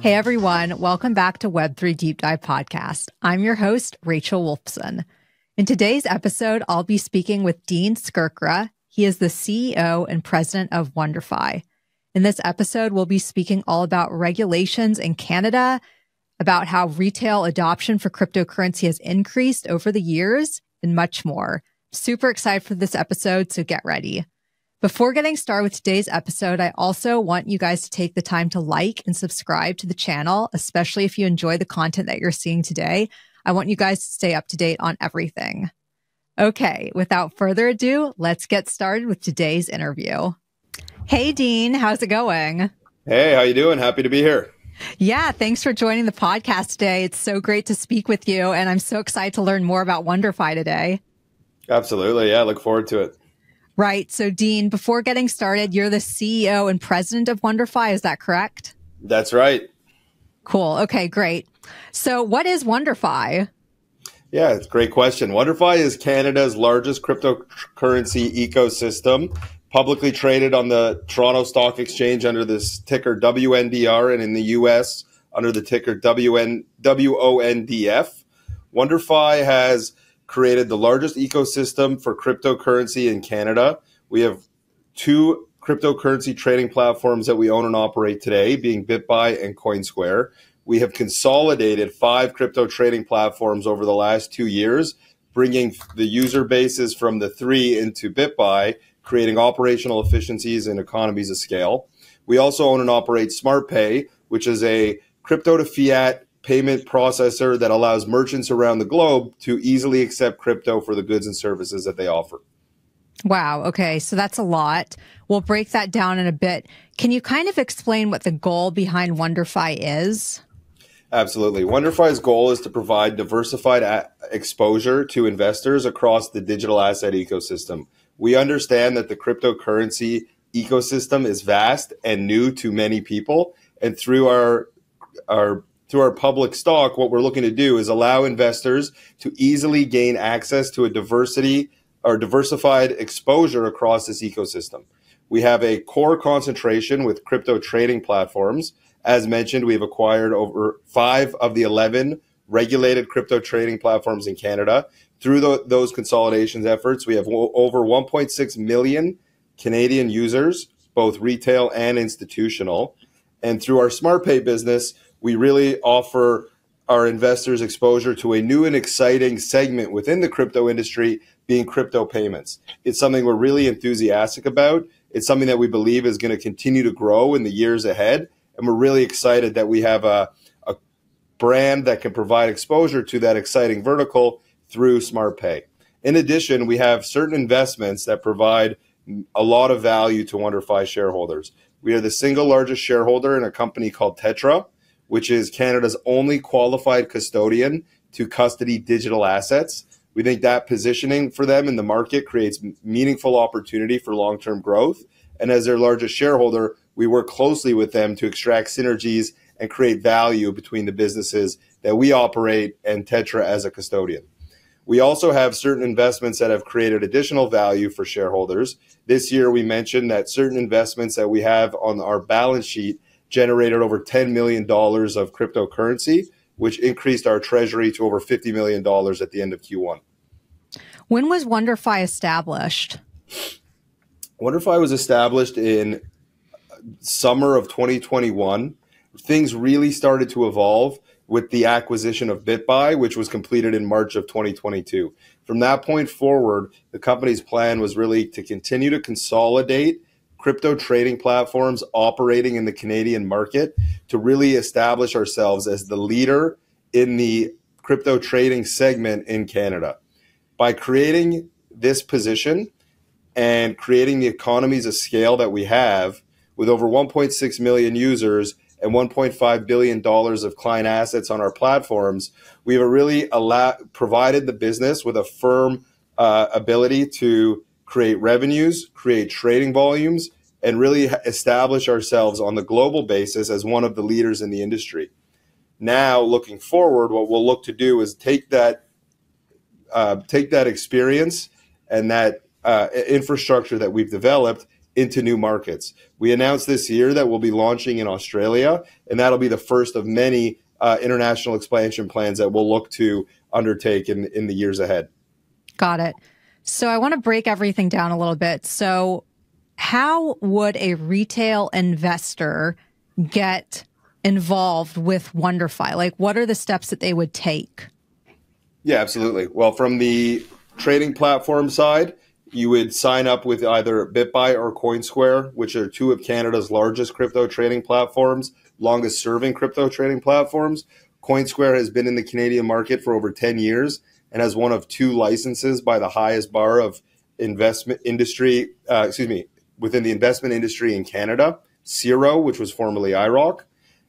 Hey everyone, welcome back to Web3 Deep Dive Podcast. I'm your host, Rachel Wolfson. In today's episode, I'll be speaking with Dean Skurka. He is the CEO and president of WonderFi. In this episode, we'll be speaking all about regulations in Canada, about how retail adoption for cryptocurrency has increased over the years, and much more. Super excited for this episode, so get ready. Before getting started with today's episode, I also want you guys to take the time to like and subscribe to the channel, especially if you enjoy the content that you're seeing today. I want you guys to stay up to date on everything. Okay, without further ado, let's get started with today's interview. Hey, Dean, how's it going? Hey, how you doing? Happy to be here. Yeah, thanks for joining the podcast today. It's so great to speak with you, and I'm so excited to learn more about WonderFi today. Absolutely. Yeah, look forward to it. Right. So, Dean, before getting started, you're the CEO and president of WonderFi. Is that correct? That's right. Cool. Okay, great. So what is WonderFi? Yeah, it's a great question. WonderFi is Canada's largest cryptocurrency ecosystem, publicly traded on the Toronto Stock Exchange under this ticker WNDR and in the US under the ticker WONDF. WonderFi has created the largest ecosystem for cryptocurrency in Canada. We have two cryptocurrency trading platforms that we own and operate today, being Bitbuy and CoinSquare. We have consolidated 5 crypto trading platforms over the last 2 years, bringing the user bases from the 3 into Bitbuy, creating operational efficiencies and economies of scale. We also own and operate SmartPay, which is a crypto to fiat payment processor that allows merchants around the globe to easily accept crypto for the goods and services that they offer. Wow. Okay. So that's a lot. We'll break that down in a bit. Can you kind of explain what the goal behind WonderFi is? Absolutely. WonderFi's goal is to provide diversified exposure to investors across the digital asset ecosystem. We understand that the cryptocurrency ecosystem is vast and new to many people, and through our public stock, what we're looking to do is allow investors to easily gain access to a diversified exposure across this ecosystem. We have a core concentration with crypto trading platforms. As mentioned, we've acquired over 5 of the 11 regulated crypto trading platforms in Canada. Through those consolidations efforts, we have over 1.6 million Canadian users, both retail and institutional. And through our SmartPay business, we really offer our investors exposure to a new and exciting segment within the crypto industry, being crypto payments. It's something we're really enthusiastic about. It's something that we believe is going to continue to grow in the years ahead. And we're really excited that we have a brand that can provide exposure to that exciting vertical through SmartPay. In addition, we have certain investments that provide a lot of value to WonderFi shareholders. We are the single largest shareholder in a company called Tetra, which is Canada's only qualified custodian to custody digital assets. We think that positioning for them in the market creates meaningful opportunity for long-term growth. And as their largest shareholder, we work closely with them to extract synergies and create value between the businesses that we operate and Tetra as a custodian. We also have certain investments that have created additional value for shareholders. This year, we mentioned that certain investments that we have on our balance sheet generated over $10 million of cryptocurrency, which increased our treasury to over $50 million at the end of Q1. When was WonderFi established? WonderFi was established in summer of 2021. Things really started to evolve with the acquisition of Bitbuy, which was completed in March of 2022. From that point forward, the company's plan was really to continue to consolidate crypto trading platforms operating in the Canadian market to really establish ourselves as the leader in the crypto trading segment in Canada. By creating this position and creating the economies of scale that we have with over 1.6 million users and $1.5 billion of client assets on our platforms, we've really provided the business with a firm ability to create revenues, create trading volumes, and really establish ourselves on the global basis as one of the leaders in the industry. Now, looking forward, what we'll look to do is take that experience and that infrastructure that we've developed into new markets. We announced this year that we'll be launching in Australia, and that'll be the first of many international expansion plans that we'll look to undertake in the years ahead. Got it. So I want to break everything down a little bit. So how would a retail investor get involved with WonderFi? Like, what are the steps that they would take? Yeah, absolutely. Well, from the trading platform side, you would sign up with either Bitbuy or CoinSquare, which are two of Canada's largest crypto trading platforms, longest serving crypto trading platforms. CoinSquare has been in the Canadian market for over 10 years and has one of two licenses by the highest bar of investment industry, within the investment industry in Canada, CIRO, which was formerly IROC.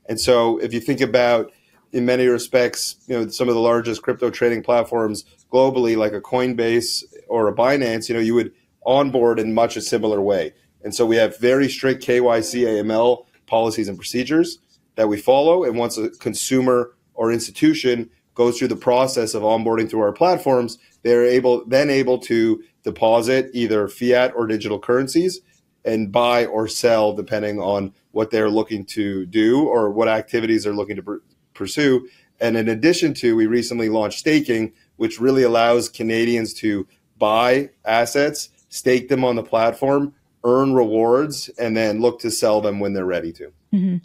And so if you think about, in many respects, some of the largest crypto trading platforms globally, like a Coinbase or a Binance, you would onboard in much a similar way. And so we have very strict KYC AML policies and procedures that we follow. And once a consumer or institution goes through the process of onboarding through our platforms, they're able to deposit either fiat or digital currencies and buy or sell depending on what they're looking to do or what activities they're looking to pursue. And in addition to, we recently launched staking, which really allows Canadians to buy assets, stake them on the platform, earn rewards, and then look to sell them when they're ready to. Mm-hmm.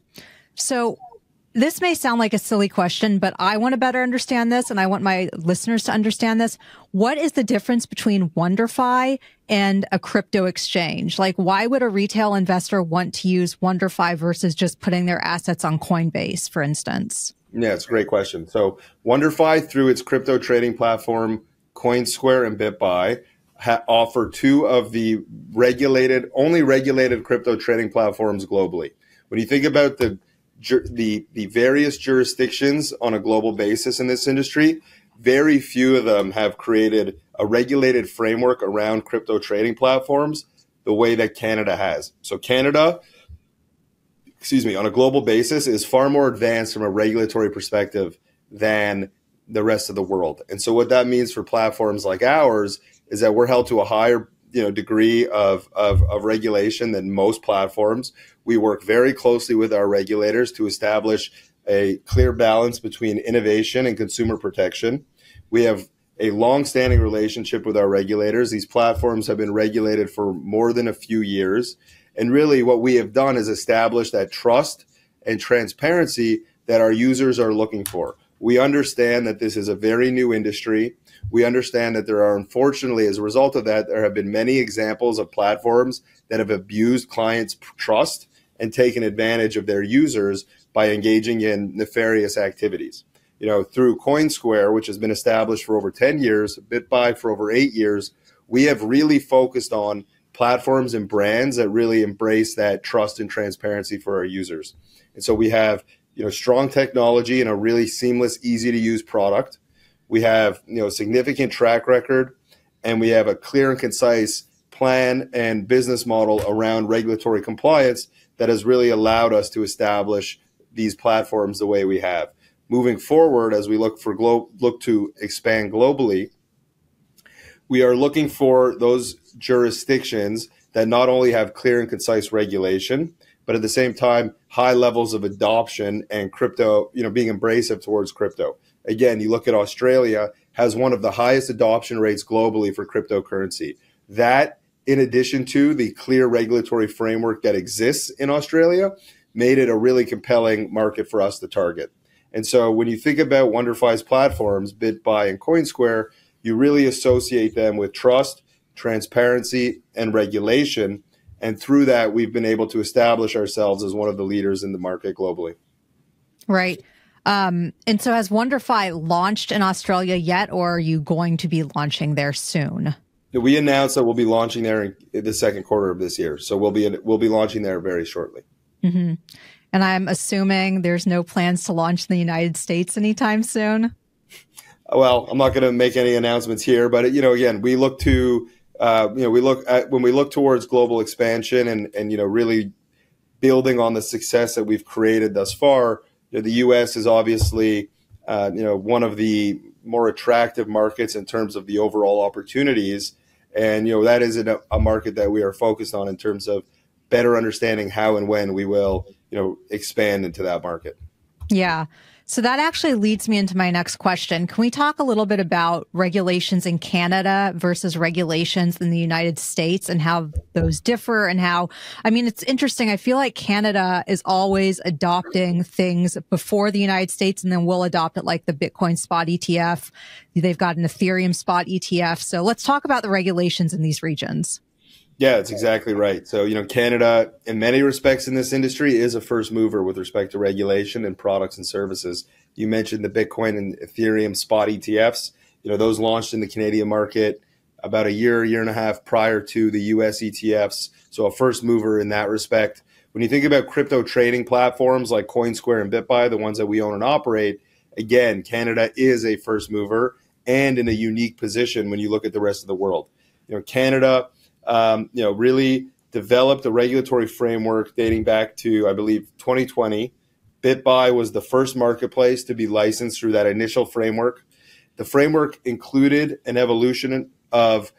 So this may sound like a silly question, but I want to better understand this, and I want my listeners to understand this. What is the difference between WonderFi and a crypto exchange? Like, why would a retail investor want to use WonderFi versus just putting their assets on Coinbase, for instance? Yeah, it's a great question. So WonderFi, through its crypto trading platform, CoinSquare and Bitbuy, offer two of the only regulated crypto trading platforms globally. When you think about the various jurisdictions on a global basis in this industry, very few of them have created a regulated framework around crypto trading platforms the way that Canada has. So Canada, on a global basis, is far more advanced from a regulatory perspective than the rest of the world. And so what that means for platforms like ours is that we're held to a higher degree of regulation than most platforms. We work very closely with our regulators to establish a clear balance between innovation and consumer protection. We have a long-standing relationship with our regulators. These platforms have been regulated for more than a few years. And really what we have done is establish that trust and transparency that our users are looking for. We understand that this is a very new industry. We understand that there are, unfortunately, as a result of that, there have been many examples of platforms that have abused clients' trust and taken advantage of their users by engaging in nefarious activities. Through CoinSquare, which has been established for over 10 years, Bitbuy for over 8 years, we have really focused on platforms and brands that really embrace that trust and transparency for our users. And so we have, strong technology and a really seamless, easy to use product. We have, significant track record, and we have a clear and concise plan and business model around regulatory compliance that has really allowed us to establish these platforms the way we have. Moving forward, as we look to expand globally, we are looking for those jurisdictions that not only have clear and concise regulation, but at the same time, high levels of adoption and crypto, being embracive towards crypto. Again, you look at Australia, has one of the highest adoption rates globally for cryptocurrency. That, in addition to the clear regulatory framework that exists in Australia, made it a really compelling market for us to target. And so when you think about WonderFi's platforms, Bitbuy and CoinSquare, you really associate them with trust, transparency, and regulation. And through that, we've been able to establish ourselves as one of the leaders in the market globally. Right. And so has WonderFi launched in Australia yet, or are you going to be launching there soon? We announced that we'll be launching there in the second quarter of this year. So we'll be launching there very shortly. Mm-hmm. And I'm assuming there's no plans to launch in the United States anytime soon? Well, I'm not going to make any announcements here, but again, we look to when we look towards global expansion and really building on the success that we've created thus far. The U.S. is obviously one of the more attractive markets in terms of the overall opportunities, and that is a market that we are focused on in terms of better understanding how and when we will, expand into that market. Yeah. So that actually leads me into my next question. Can we talk a little bit about regulations in Canada versus regulations in the United States and how those differ and how, I mean, it's interesting. I feel like Canada is always adopting things before the United States and then we'll adopt it, like the Bitcoin spot ETF. They've got an Ethereum spot ETF. So let's talk about the regulations in these regions. Yeah, that's exactly right. So, Canada, in many respects in this industry, is a first mover with respect to regulation and products and services. You mentioned the Bitcoin and Ethereum spot ETFs. Those launched in the Canadian market about a year and a half prior to the US ETFs. So a first mover in that respect. When you think about crypto trading platforms like CoinSquare and Bitbuy, the ones that we own and operate, again, Canada is a first mover and in a unique position when you look at the rest of the world. Canada really developed a regulatory framework dating back to, I believe, 2020. Bitbuy was the first marketplace to be licensed through that initial framework. The framework included an evolution of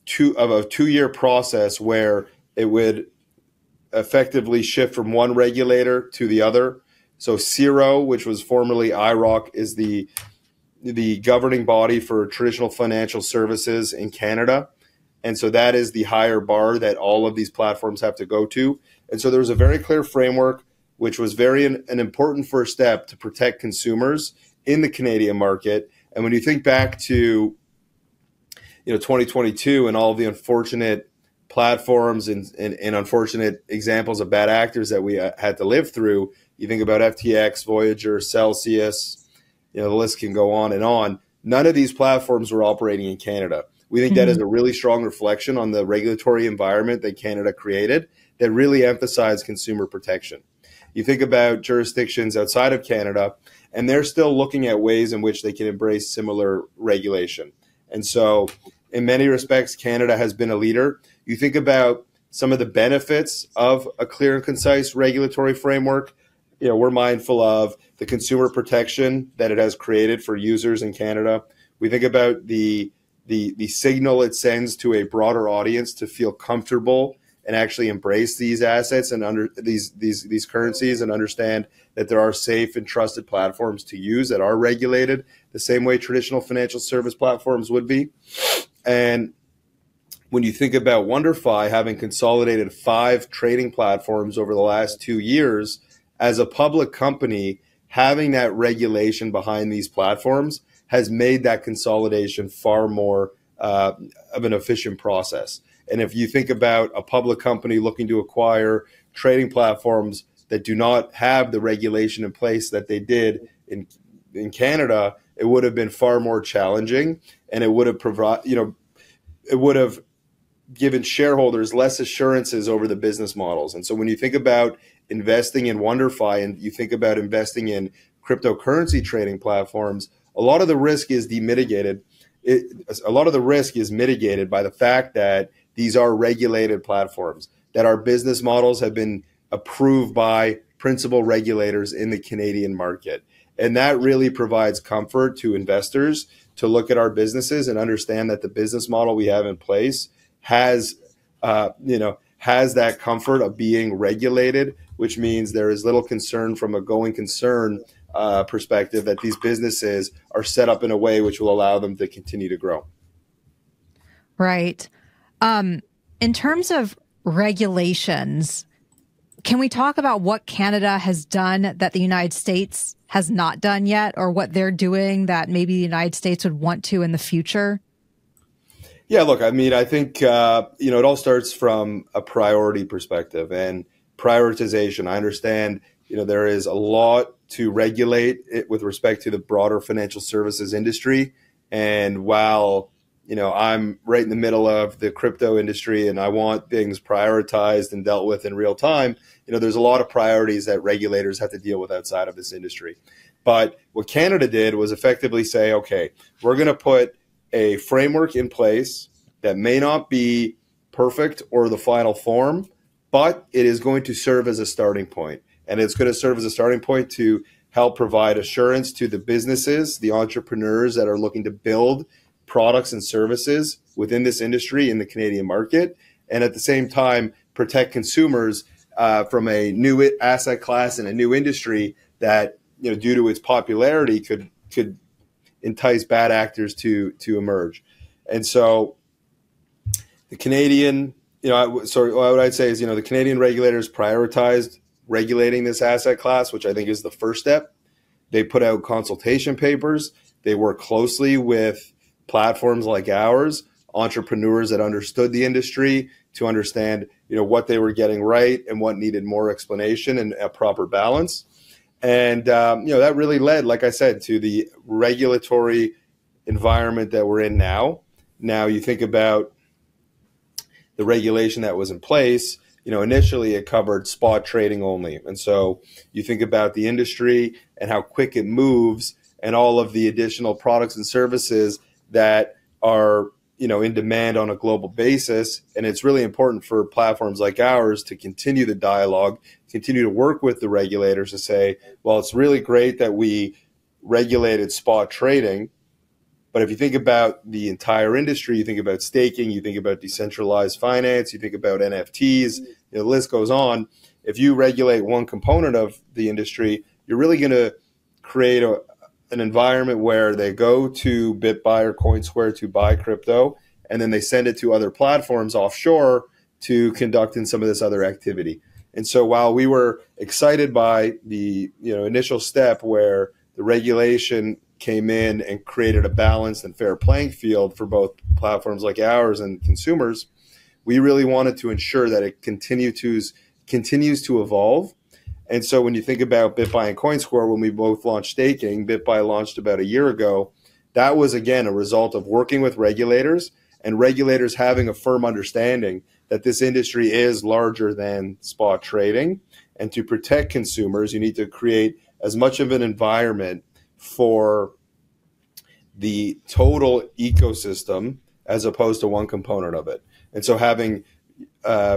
a two-year process where it would effectively shift from one regulator to the other. So CIRO, which was formerly IROC, is the governing body for traditional financial services in Canada. And so that is the higher bar that all of these platforms have to go to. And so there was a very clear framework, which was an important first step to protect consumers in the Canadian market. And when you think back to 2022 and all of the unfortunate platforms and unfortunate examples of bad actors that we had to live through, you think about FTX, Voyager, Celsius, the list can go on and on. None of these platforms were operating in Canada. We think that is a really strong reflection on the regulatory environment that Canada created that really emphasized consumer protection. You think about jurisdictions outside of Canada, and they're still looking at ways in which they can embrace similar regulation. And so in many respects, Canada has been a leader. You think about some of the benefits of a clear and concise regulatory framework. We're mindful of the consumer protection that it has created for users in Canada. We think about the signal it sends to a broader audience to feel comfortable and actually embrace these assets and under these currencies and understand that there are safe and trusted platforms to use that are regulated the same way traditional financial service platforms would be. And when you think about WonderFi having consolidated 5 trading platforms over the last 2 years, as a public company, having that regulation behind these platforms has made that consolidation far more of an efficient process. And if you think about a public company looking to acquire trading platforms that do not have the regulation in place that they did in Canada, it would have been far more challenging, and it would have given shareholders less assurances over the business models. And so when you think about investing in WonderFi and you think about investing in cryptocurrency trading platforms, a lot of the risk is mitigated by the fact that these are regulated platforms, that our business models have been approved by principal regulators in the Canadian market. And that really provides comfort to investors to look at our businesses and understand that the business model we have in place has that comfort of being regulated, which means there is little concern from a going concern perspective that these businesses are set up in a way which will allow them to continue to grow. Right. In terms of regulations, can we talk about what Canada has done that the United States has not done yet, or what they're doing that maybe the United States would want to in the future? Yeah, look, I mean, I think, it all starts from a priority perspective and prioritization. I understand, there is a lot to regulate it with respect to the broader financial services industry. And while, I'm right in the middle of the crypto industry and I want things prioritized and dealt with in real time, there's a lot of priorities that regulators have to deal with outside of this industry. But what Canada did was effectively say, okay, we're going to put a framework in place that may not be perfect or the final form, but it is going to serve as a starting point. And it's going to serve as a starting point to help provide assurance to the businesses, the entrepreneurs that are looking to build products and services within this industry in the Canadian market. And at the same time, protect consumers from a new asset class and a new industry that, due to its popularity, could entice bad actors to emerge. And so the Canadian, what I'd say is, the Canadian regulators prioritized regulating this asset class, which I think is the first step. They put out consultation papers. They work closely with platforms like ours, entrepreneurs that understood the industry, to understand, what they were getting right and what needed more explanation and a proper balance. And, that really led, like I said, to the regulatory environment that we're in now. Now you think about the regulation that was in place. Initially it covered spot trading only. And so you think about the industry and how quick it moves and all of the additional products and services that are, in demand on a global basis. And it's really important for platforms like ours to continue the dialogue, continue to work with the regulators to say, well, it's really great that we regulated spot trading, but if you think about the entire industry, you think about staking, you think about decentralized finance, you think about NFTs, the list goes on. If you regulate one component of the industry, you're really going to create an environment where they go to Bitbuy or CoinSquare to buy crypto, and then they send it to other platforms offshore to conduct in some of this other activity. And so while we were excited by the initial step where the regulation came in and created a balanced and fair playing field for both platforms like ours and consumers, we really wanted to ensure that it continues to evolve. And so when you think about Bitbuy and CoinSquare, when we both launched staking, Bitbuy launched about a year ago, that was, again, a result of working with regulators and regulators having a firm understanding that this industry is larger than spot trading. And to protect consumers, you need to create as much of an environment for the total ecosystem as opposed to one component of it. And so having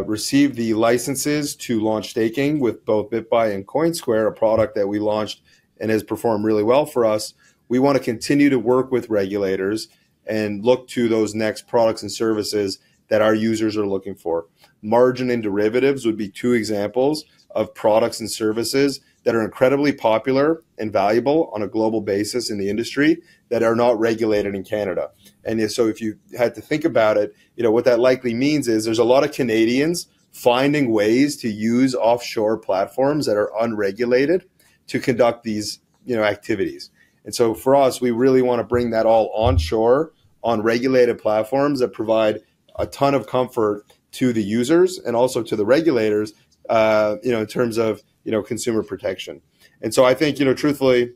received the licenses to launch staking with both Bitbuy and CoinSquare, a product that we launched and has performed really well for us, we want to continue to work with regulators and look to those next products and services that our users are looking for. Margin and derivatives would be two examples of products and services that are incredibly popular and valuable on a global basis in the industry that are not regulated in Canada. And so if you had to think about it, what that likely means is there's a lot of Canadians finding ways to use offshore platforms that are unregulated to conduct these, activities. And so for us, we really want to bring that all onshore on regulated platforms that provide a ton of comfort to the users and also to the regulators, in terms of, consumer protection. And so I think, truthfully,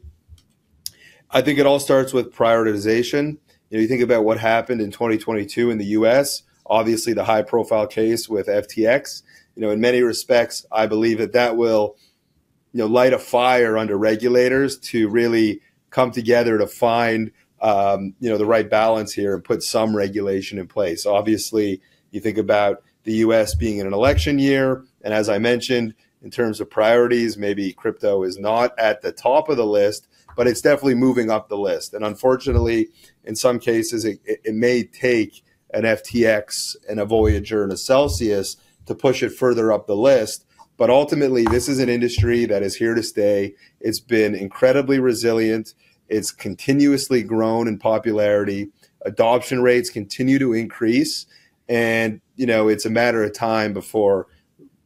I think it all starts with prioritization. You think about what happened in 2022 in the US, obviously the high profile case with FTX. In many respects, I believe that will, light a fire under regulators to really come together to find, the right balance here and put some regulation in place. Obviously, you think about the US being in an election year. And as I mentioned, in terms of priorities, maybe crypto is not at the top of the list, but it's definitely moving up the list. And unfortunately, in some cases, it may take an FTX and a Voyager and a Celsius to push it further up the list. But ultimately, this is an industry that is here to stay. It's been incredibly resilient. It's continuously grown in popularity. Adoption rates continue to increase. And, it's a matter of time before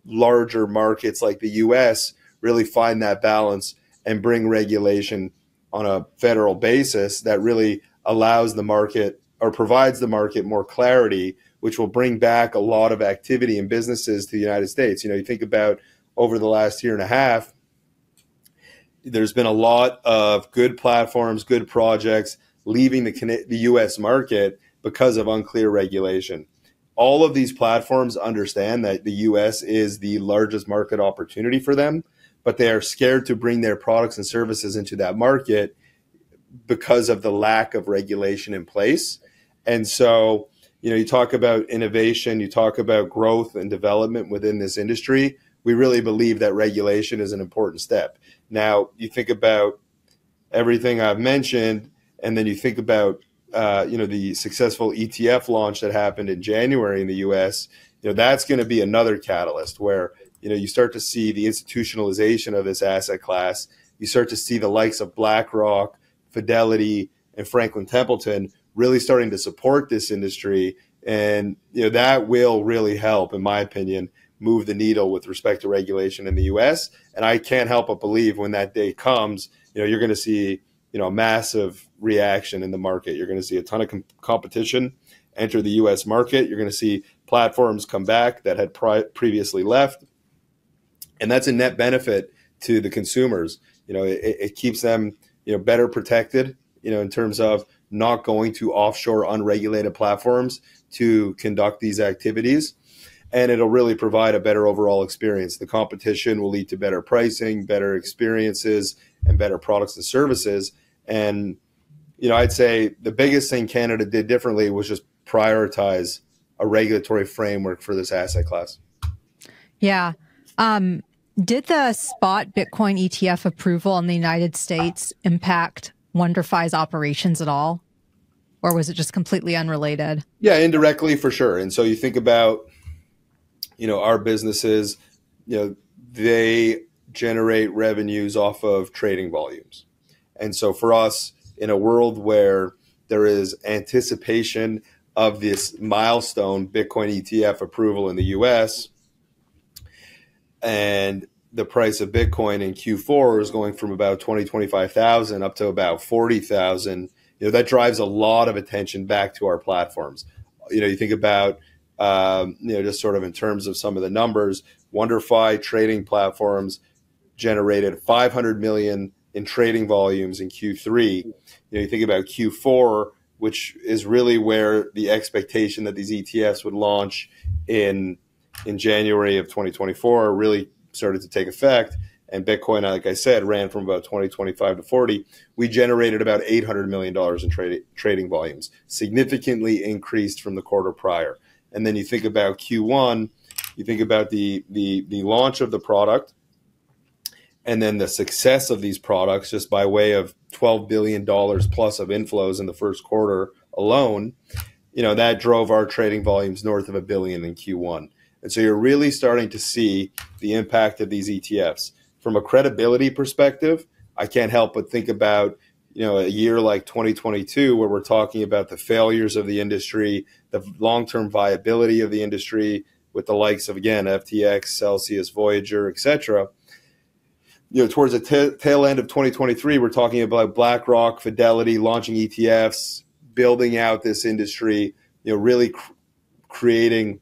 larger markets like the US really find that balance and bring regulation on a federal basis that really allows the market or provides the market more clarity, which will bring back a lot of activity and businesses to the United States. You think about over the last year and a half, there's been a lot of good platforms, good projects leaving the US market because of unclear regulation. All of these platforms understand that the US is the largest market opportunity for them, but they are scared to bring their products and services into that market because of the lack of regulation in place. And so, you talk about innovation, you talk about growth and development within this industry. We really believe that regulation is an important step. Now, you think about everything I've mentioned, and then you think about the successful ETF launch that happened in January in the U.S., that's going to be another catalyst where, you start to see the institutionalization of this asset class. You start to see the likes of BlackRock, Fidelity, and Franklin Templeton really starting to support this industry. And, that will really help, in my opinion, move the needle with respect to regulation in the U.S. And I can't help but believe when that day comes, you're going to see, a massive reaction in the market. You're going to see a ton of competition enter the U.S. market. You're going to see platforms come back that had previously left. And that's a net benefit to the consumers. It keeps them, better protected, in terms of not going to offshore unregulated platforms to conduct these activities. And it'll really provide a better overall experience. The competition will lead to better pricing, better experiences, and better products and services. And, I'd say the biggest thing Canada did differently was just prioritize a regulatory framework for this asset class. Yeah. Did the spot Bitcoin ETF approval in the United States impact WonderFi's operations at all? Or was it just completely unrelated? Yeah, indirectly for sure. And so you think about, our businesses, they generate revenues off of trading volumes. And so for us, in a world where there is anticipation of this milestone Bitcoin ETF approval in the US, and the price of Bitcoin in Q4 is going from about 25,000 up to about 40,000, that drives a lot of attention back to our platforms. You think about, just sort of in terms of some of the numbers, WonderFi trading platforms generated 500 million in trading volumes in Q3. You think about Q4, which is really where the expectation that these ETFs would launch in January of 2024 really started to take effect. And Bitcoin, like I said, ran from about 25 to 40. We generated about $800 million in trading volumes, significantly increased from the quarter prior. And then you think about Q1, you think about the launch of the product, and then the success of these products just by way of $12 billion plus of inflows in the first quarter alone, that drove our trading volumes north of $1 billion in Q1. And so you're really starting to see the impact of these ETFs. From a credibility perspective, I can't help but think about, a year like 2022, where we're talking about the failures of the industry, the long-term viability of the industry with the likes of, again, FTX, Celsius, Voyager, et cetera. Towards the tail end of 2023, we're talking about BlackRock, Fidelity launching ETFs, building out this industry, really creating,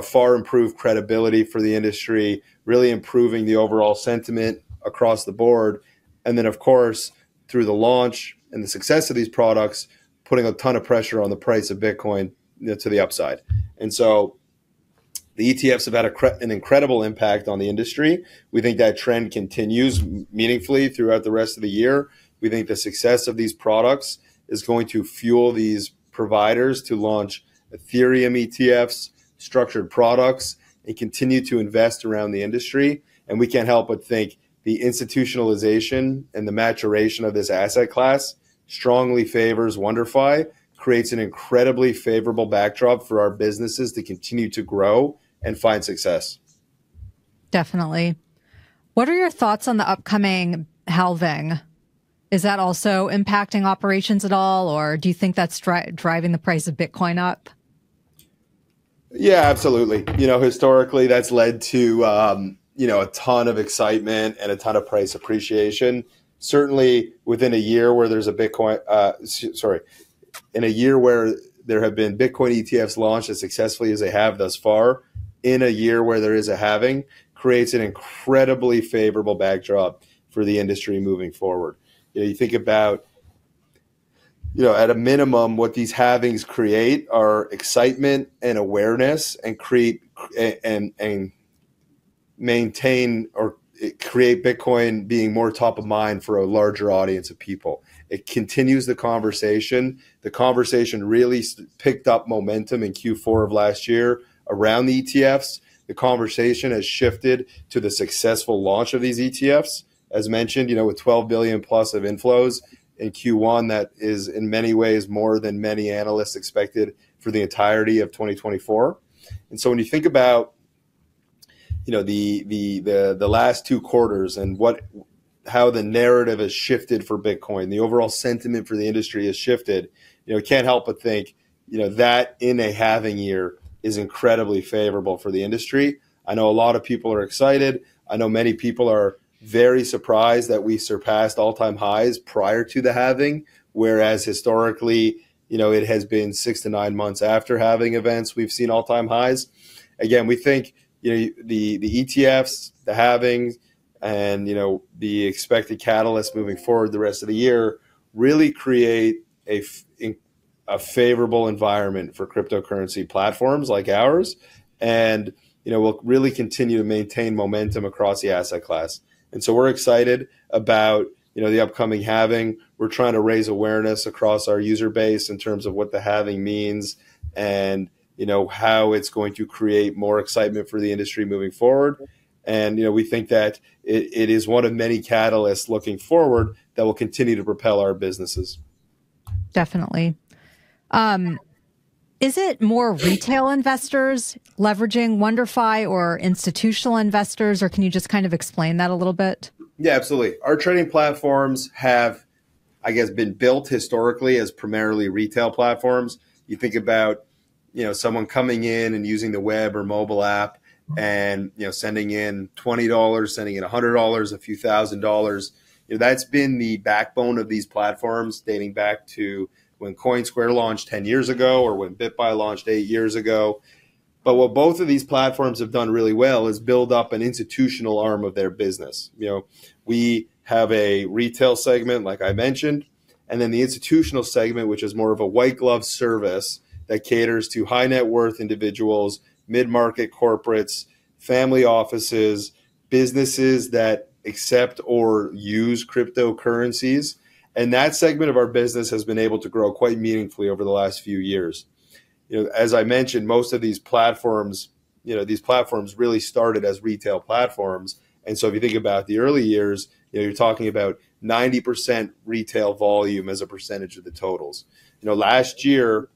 far improved credibility for the industry, really improving the overall sentiment across the board. And then, of course, through the launch and the success of these products, putting a ton of pressure on the price of Bitcoin to the upside. And so the ETFs have had an incredible impact on the industry. We think that trend continues meaningfully throughout the rest of the year. We think the success of these products is going to fuel these providers to launch Ethereum ETFs, structured products, and continue to invest around the industry. And we can't help but think the institutionalization and the maturation of this asset class strongly favors WonderFi, creates an incredibly favorable backdrop for our businesses to continue to grow and find success. Definitely. What are your thoughts on the upcoming halving? Is that also impacting operations at all, or do you think that's driving the price of Bitcoin up? Yeah, absolutely. Historically, that's led to, a ton of excitement and a ton of price appreciation. Certainly within a year where there's a Bitcoin, in a year where there have been Bitcoin ETFs launched as successfully as they have thus far, in a year where there is a halving, creates an incredibly favorable backdrop for the industry moving forward. You think about, at a minimum, what these halvings create are excitement and awareness, and create and maintain or create Bitcoin being more top of mind for a larger audience of people. It continues the conversation. The conversation really picked up momentum in Q4 of last year around the ETFs. The conversation has shifted to the successful launch of these ETFs, as mentioned, with 12 billion plus of inflows in Q1 that is in many ways more than many analysts expected for the entirety of 2024. And so when you think about the last 2 quarters and how the narrative has shifted for Bitcoin, the overall sentiment for the industry has shifted, can't help but think, that in a halving year is incredibly favorable for the industry. I know a lot of people are excited. I know many people are very surprised that we surpassed all-time highs prior to the halving, whereas historically, it has been 6 to 9 months after halving events we've seen all-time highs. Again, we think the ETFs, the halvings, and the expected catalysts moving forward the rest of the year really create a favorable environment for cryptocurrency platforms like ours, and we'll really continue to maintain momentum across the asset class. And so we're excited about the upcoming halving. We're trying to raise awareness across our user base in terms of what the halving means and how it's going to create more excitement for the industry moving forward. And we think that it is one of many catalysts looking forward that will continue to propel our businesses. Definitely. Is it more retail investors leveraging WonderFi or institutional investors, or can you just kind of explain that a little bit? Yeah, absolutely. Our trading platforms have, I guess, been built historically as primarily retail platforms. You think about, someone coming in and using the web or mobile app and, sending in $20, sending in $100, a few $1,000s. That's been the backbone of these platforms dating back to when CoinSquare launched 10 years ago or when Bitbuy launched 8 years ago. But what both of these platforms have done really well is build up an institutional arm of their business. We have a retail segment, like I mentioned, and then the institutional segment, which is more of a white glove service that caters to high net worth individuals, mid-market corporates, family offices, businesses that accept or use cryptocurrencies. And that segment of our business has been able to grow quite meaningfully over the last few years. As I mentioned, most of these platforms really started as retail platforms. And so if you think about the early years, you're talking about 90% retail volume as a percentage of the totals. Last year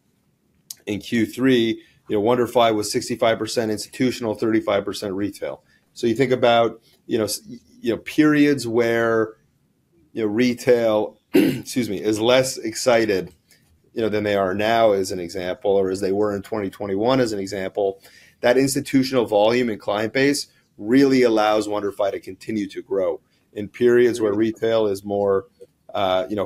in Q3, WonderFi was 65% institutional, 35% retail. So you think about, periods where, retail, is less excited, than they are now, as an example, or as they were in 2021, as an example. That institutional volume and client base really allows WonderFi to continue to grow in periods where retail is more,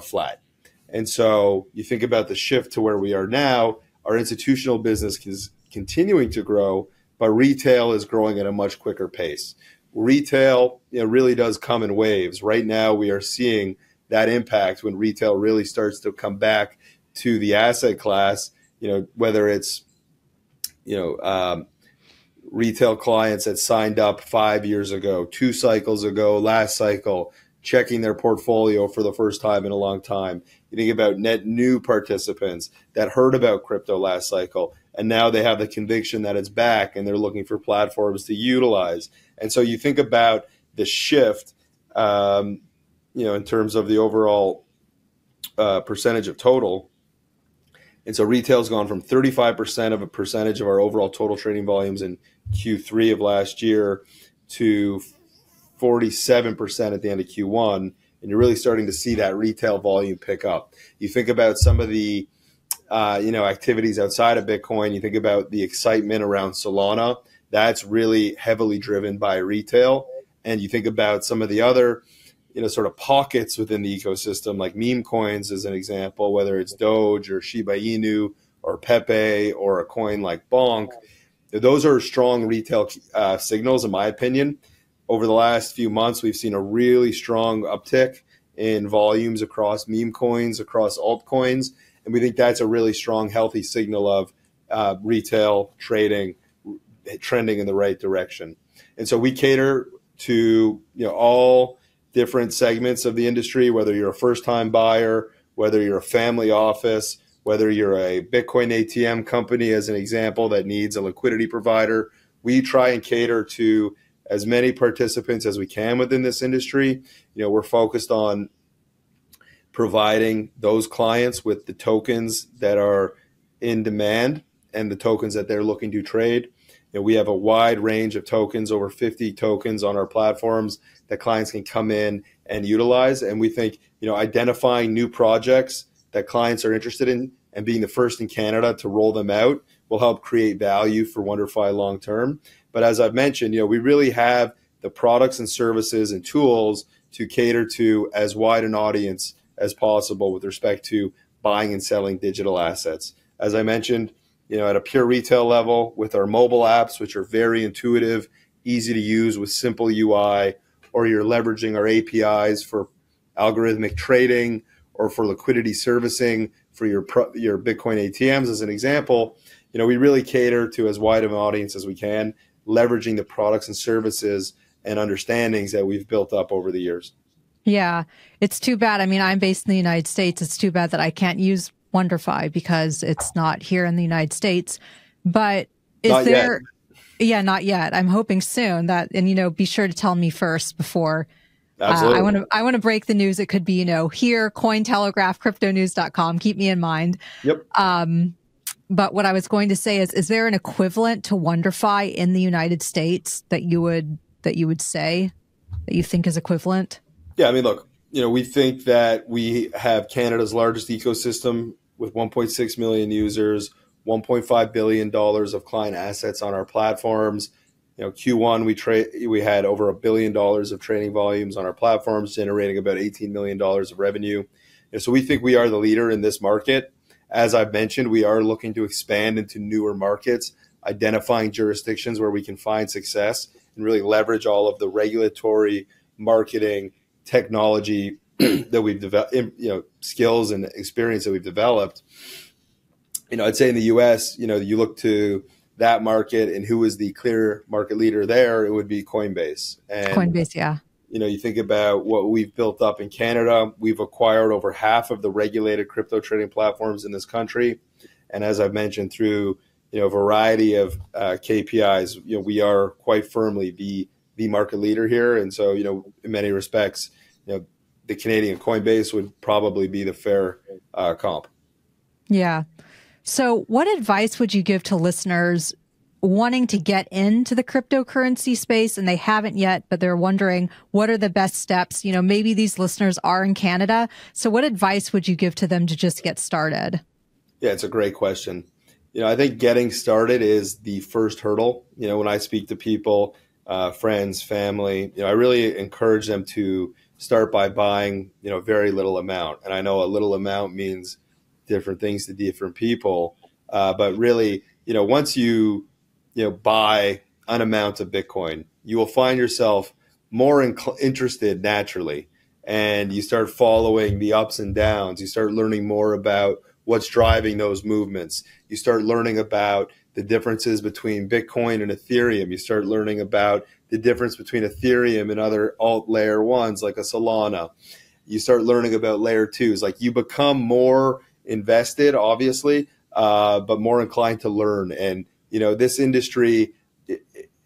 flat. And so you think about the shift to where we are now, our institutional business is continuing to grow, but retail is growing at a much quicker pace. Retail, really does come in waves. Right now, we are seeing that impact when retail really starts to come back to the asset class, whether it's, retail clients that signed up 5 years ago, 2 cycles ago, last cycle, checking their portfolio for the first time in a long time. You think about net new participants that heard about crypto last cycle, and now they have the conviction that it's back and they're looking for platforms to utilize. And so you think about the shift, in terms of the overall percentage of total. And so retail's gone from 35% of a percentage of our overall total trading volumes in Q3 of last year to 47% at the end of Q1. And you're really starting to see that retail volume pick up. You think about some of the activities outside of Bitcoin. You think about the excitement around Solana. That's really heavily driven by retail. And you think about some of the other sort of pockets within the ecosystem, like meme coins as an example, whether it's Doge or Shiba Inu or Pepe or a coin like Bonk. Those are strong retail signals, in my opinion. Over the last few months, we've seen a really strong uptick in volumes across meme coins, across altcoins. And we think that's a really strong, healthy signal of retail trading trending in the right direction. And so we cater to all different segments of the industry, whether you're a first-time buyer, whether you're a family office, whether you're a Bitcoin ATM company, as an example, that needs a liquidity provider. We try and cater to as many participants as we can within this industry. We're focused on providing those clients with the tokens that are in demand and the tokens that they're looking to trade. We have a wide range of tokens, over 50 tokens on our platforms that clients can come in and utilize. And we think, identifying new projects that clients are interested in and being the first in Canada to roll them out will help create value for WonderFi long term. But as I've mentioned, we really have the products and services and tools to cater to as wide an audience as possible with respect to buying and selling digital assets. As I mentioned, at a pure retail level with our mobile apps, which are very intuitive, easy to use with simple UI, or you're leveraging our APIs for algorithmic trading or for liquidity servicing for your Bitcoin ATMs, as an example, we really cater to as wide of an audience as we can, leveraging the products and services and understandings that we've built up over the years. Yeah, it's too bad. I mean, I'm based in the United States. It's too bad that I can't use WonderFi because it's not here in the United States. But Not yet. Yeah, not yet. I'm hoping soon that, and be sure to tell me first before. Absolutely. I want to break the news. It could be, here, Cointelegraph, cryptonews.com. Keep me in mind. Yep. But what I was going to say is there an equivalent to WonderFi in the United States that you would say that you think is equivalent? Yeah, I mean, look, we think that we have Canada's largest ecosystem with 1.6 million users, $1.5 billion of client assets on our platforms. Q1 we had over $1 billion of trading volumes on our platforms, generating about $18 million of revenue. And so we think we are the leader in this market. As I've mentioned, we are looking to expand into newer markets, identifying jurisdictions where we can find success and really leverage all of the regulatory, marketing, technology that we've developed, skills and experience that we've developed. I'd say in the US, you look to that market and who is the clear market leader there, it would be Coinbase. And Coinbase, yeah. You think about what we've built up in Canada. We've acquired over half of the regulated crypto trading platforms in this country. And as I've mentioned, through a variety of KPIs, we are quite firmly the market leader here. And so, in many respects, the Canadian Coinbase would probably be the fair comp. Yeah. So what advice would you give to listeners wanting to get into the cryptocurrency space and they haven't yet, but they're wondering what are the best steps? Maybe these listeners are in Canada. So what advice would you give to them to just get started? Yeah, it's a great question. I think getting started is the first hurdle. When I speak to people, friends, family, I really encourage them to start by buying, very little amount. And I know a little amount means different things to different people. But really, once you buy an amount of Bitcoin, you will find yourself more interested naturally. And you start following the ups and downs. You start learning more about what's driving those movements. You start learning about the differences between Bitcoin and Ethereum. You start learning about the difference between Ethereum and other alt layer ones like a Solana. You start learning about layer twos. Like, you become more invested, obviously, but more inclined to learn. And, this industry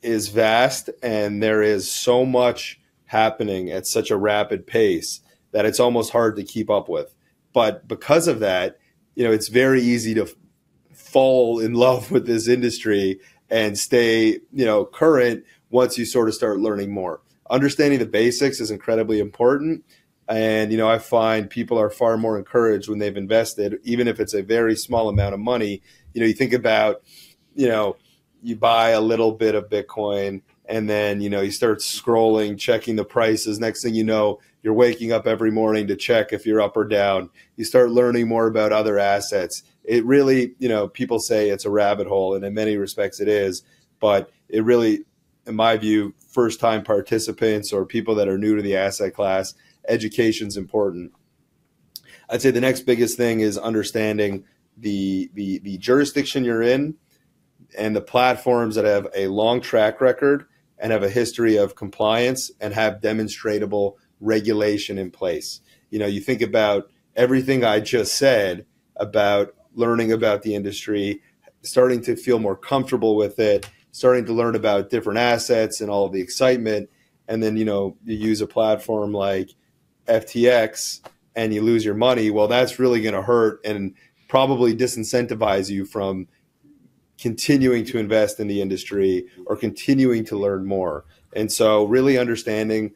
is vast and there is so much happening at such a rapid pace that it's almost hard to keep up with. But because of that, it's very easy to fall in love with this industry and stay, current once you sort of start learning more. Understanding the basics is incredibly important. And, I find people are far more encouraged when they've invested, even if it's a very small amount of money. You think about, you buy a little bit of Bitcoin and then, you start scrolling, checking the prices. Next thing you know, you're waking up every morning to check if you're up or down. You start learning more about other assets. It really, people say it's a rabbit hole, and in many respects it is. But it really, in my view, first-time participants or people that are new to the asset class, education's important. I'd say the next biggest thing is understanding the jurisdiction you're in and the platforms that have a long track record and have a history of compliance and have demonstratable regulation in place. You think about everything I just said about learning about the industry, starting to feel more comfortable with it, starting to learn about different assets and all of the excitement. And then, you use a platform like FTX and you lose your money, well, that's really going to hurt and probably disincentivize you from continuing to invest in the industry or continuing to learn more. And so really understanding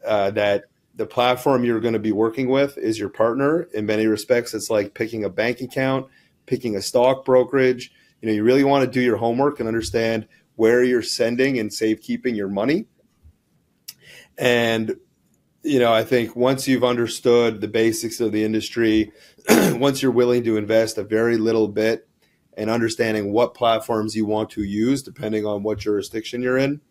that the platform you're going to be working with is your partner. In many respects, it's like picking a bank account, picking a stock brokerage. You really want to do your homework and understand where you're sending and safekeeping your money. And I think once you've understood the basics of the industry, once you're willing to invest a very little bit and understanding what platforms you want to use, depending on what jurisdiction you're in,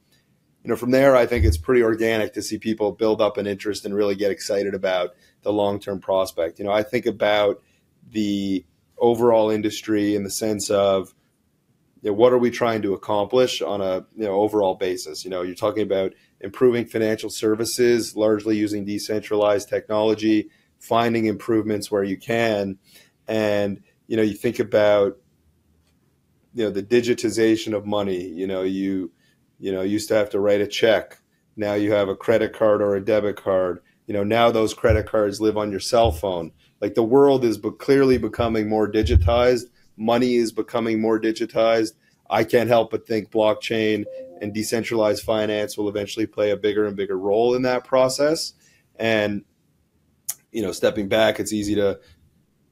from there, I think it's pretty organic to see people build up an interest and really get excited about the long-term prospect. I think about the overall industry in the sense of, what are we trying to accomplish on a overall basis? You're talking about improving financial services, largely using decentralized technology, finding improvements where you can. And, you think about, the digitization of money. You used to have to write a check. Now you have a credit card or a debit card. Now those credit cards live on your cell phone. Like, the world is clearly becoming more digitized. Money is becoming more digitized. I can't help but think blockchain and decentralized finance will eventually play a bigger and bigger role in that process. And, stepping back, it's easy to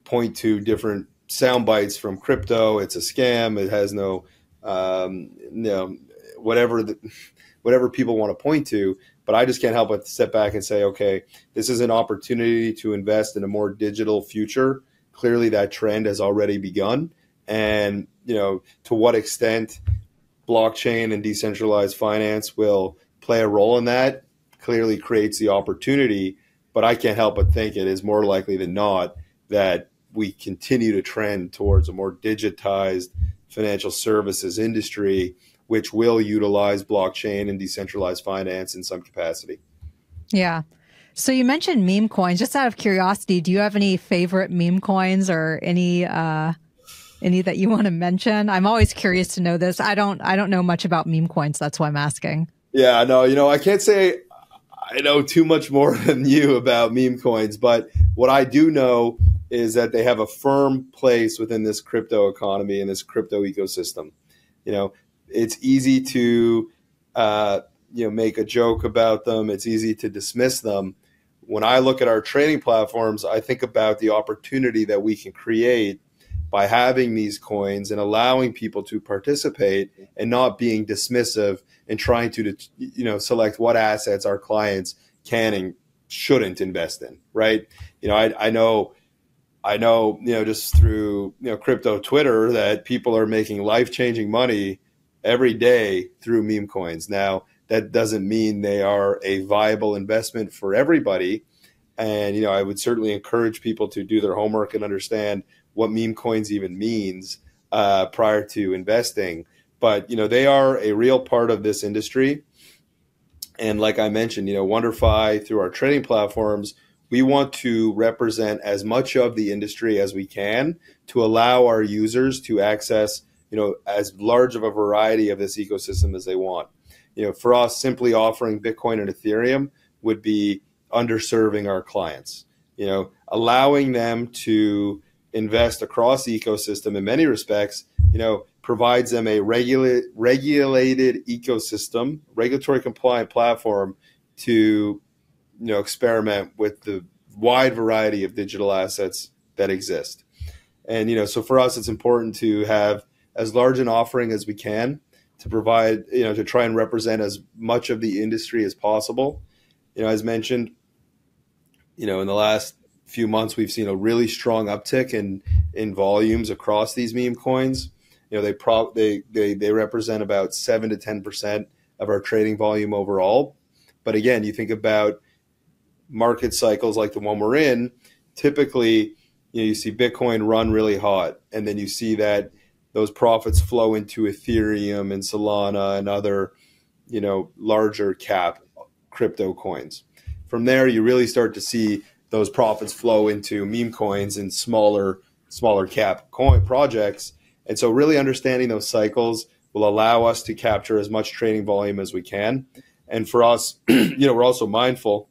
point to different sound bites from crypto. It's a scam. It has no, whatever people want to point to. But I just can't help but step back and say, okay, this is an opportunity to invest in a more digital future. Clearly, that trend has already begun. And, to what extent blockchain and decentralized finance will play a role in that clearly creates the opportunity. But I can't help but think it is more likely than not that we continue to trend towards a more digitized financial services industry, which will utilize blockchain and decentralized finance in some capacity. Yeah. So you mentioned meme coins. Just out of curiosity, do you have any favorite meme coins or any that you want to mention? I'm always curious to know this. I don't know much about meme coins. That's why I'm asking. Yeah, no, I can't say I know too much more than you about meme coins, but what I do know is that they have a firm place within this crypto economy and this crypto ecosystem. It's easy to make a joke about them. It's easy to dismiss them. When I look at our trading platforms, I think about the opportunity that we can create by having these coins and allowing people to participate and not being dismissive and trying to select what assets our clients can and shouldn't invest in. Right? I know, just through crypto Twitter that people are making life-changing money every day through meme coins. Now, that doesn't mean they are a viable investment for everybody. And, I would certainly encourage people to do their homework and understand what meme coins even means prior to investing. But, they are a real part of this industry. And like I mentioned, WonderFi, through our trading platforms, we want to represent as much of the industry as we can to allow our users to access, as large of a variety of this ecosystem as they want. For us, simply offering Bitcoin and Ethereum would be underserving our clients. Allowing them to invest across the ecosystem in many respects, provides them a regulated ecosystem, regulatory compliant platform to experiment with the wide variety of digital assets that exist. And, so for us, it's important to have as large an offering as we can to provide, to try and represent as much of the industry as possible. As mentioned, in the last few months, we've seen a really strong uptick in volumes across these meme coins. They represent about 7 to 10% of our trading volume overall. But again, you think about market cycles like the one we're in, typically, you see Bitcoin run really hot, and then you see that those profits flow into Ethereum and Solana and other, larger cap crypto coins. From there, you really start to see those profits flow into meme coins and smaller cap coin projects. And so really understanding those cycles will allow us to capture as much trading volume as we can. And for us, we're also mindful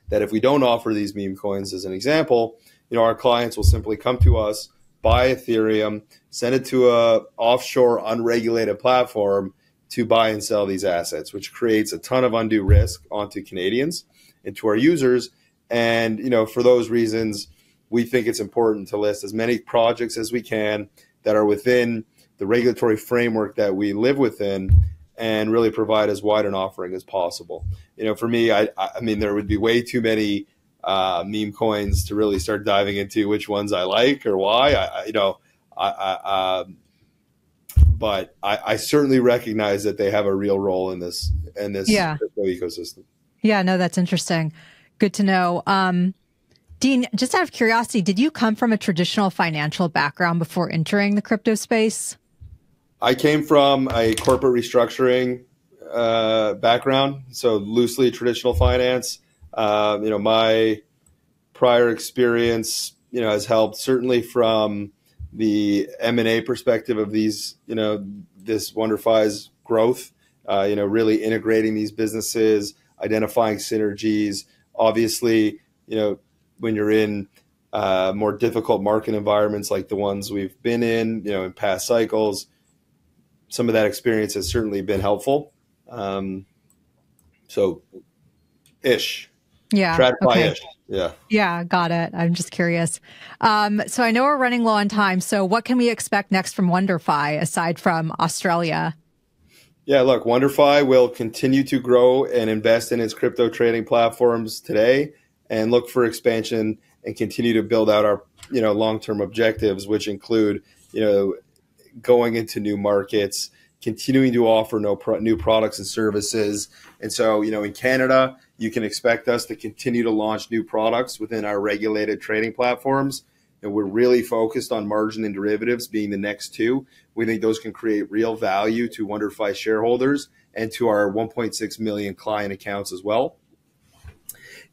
that if we don't offer these meme coins as an example, our clients will simply come to us, buy Ethereum, send it to a offshore unregulated platform to buy and sell these assets, which creates a ton of undue risk onto Canadians and to our users. And, for those reasons, we think it's important to list as many projects as we can that are within the regulatory framework that we live within and really provide as wide an offering as possible. For me, I mean, there would be way too many meme coins to really start diving into which ones I like or why. But I certainly recognize that they have a real role in this crypto ecosystem. Yeah, no, that's interesting. Good to know. Dean, just out of curiosity, did you come from a traditional financial background before entering the crypto space? I came from a corporate restructuring background, so loosely traditional finance. My prior experience, has helped certainly from the M&A perspective of these, this WonderFi's growth, really integrating these businesses, identifying synergies. Obviously, when you're in more difficult market environments like the ones we've been in past cycles, some of that experience has certainly been helpful. Ish. Yeah. TradFi-ish. Yeah. Yeah, got it. I'm just curious. So I know we're running low on time. So what can we expect next from WonderFi aside from Australia? Yeah, look, WonderFi will continue to grow and invest in its crypto trading platforms today and look for expansion and continue to build out our, long-term objectives, which include, going into new markets, continuing to offer new products and services. And so, in Canada, you can expect us to continue to launch new products within our regulated trading platforms. And we're really focused on margin and derivatives being the next two. We think those can create real value to WonderFi shareholders and to our 1.6 million client accounts as well.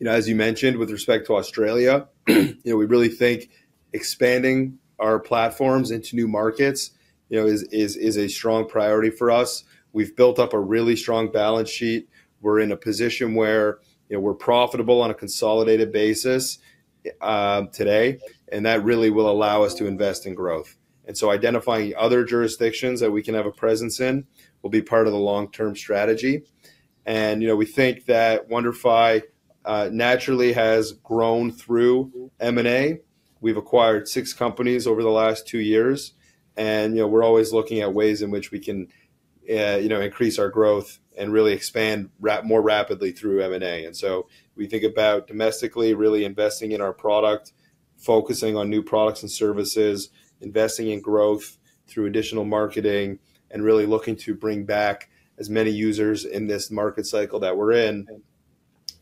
As you mentioned, with respect to Australia, we really think expanding our platforms into new markets, is a strong priority for us. We've built up a really strong balance sheet. We're in a position where, we're profitable on a consolidated basis today, and that really will allow us to invest in growth. And so identifying other jurisdictions that we can have a presence in will be part of the long-term strategy. And, we think that WonderFi naturally has grown through M&A. We've acquired 6 companies over the last 2 years. And, we're always looking at ways in which we can, increase our growth and really expand more rapidly through M&A. And so we think about domestically really investing in our product, focusing on new products and services, investing in growth through additional marketing, and really looking to bring back as many users in this market cycle that we're in.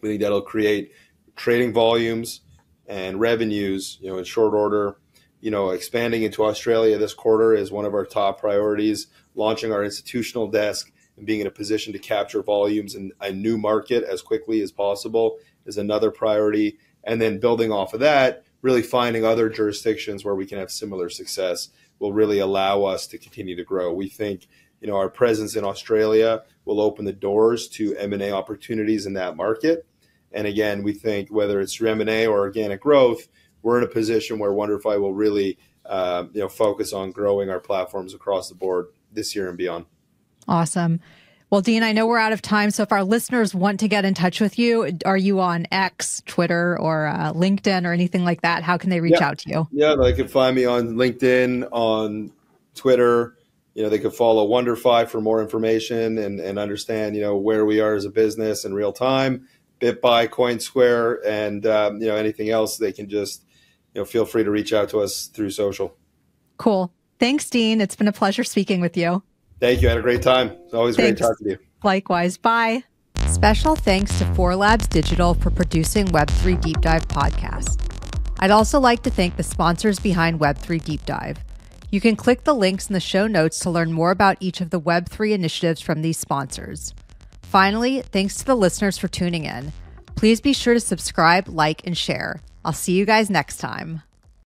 We think that'll create trading volumes and revenues, in short order. Expanding into Australia this quarter is one of our top priorities. Launching our institutional desk and being in a position to capture volumes in a new market as quickly as possible is another priority. And then building off of that, really finding other jurisdictions where we can have similar success will really allow us to continue to grow. We think, our presence in Australia will open the doors to M&A opportunities in that market. And again, we think whether it's through M&A or organic growth, we're in a position where WonderFi will really, focus on growing our platforms across the board this year and beyond. Awesome. Well, Dean, I know we're out of time. So if our listeners want to get in touch with you, are you on X, Twitter, or LinkedIn or anything like that? How can they reach out to you? Yeah, they can find me on LinkedIn, on Twitter. They can follow WonderFi for more information and understand, where we are as a business in real time. Bitbuy, CoinSquare, and anything else, they can just feel free to reach out to us through social. Cool. Thanks, Dean. It's been a pleasure speaking with you. Thank you. I had a great time. It's always great talking to you. Likewise. Bye. Special thanks to 4Labs Digital for producing Web3 Deep Dive podcast. I'd also like to thank the sponsors behind Web3 Deep Dive. You can click the links in the show notes to learn more about each of the Web3 initiatives from these sponsors. Finally, thanks to the listeners for tuning in. Please be sure to subscribe, like, and share. I'll see you guys next time.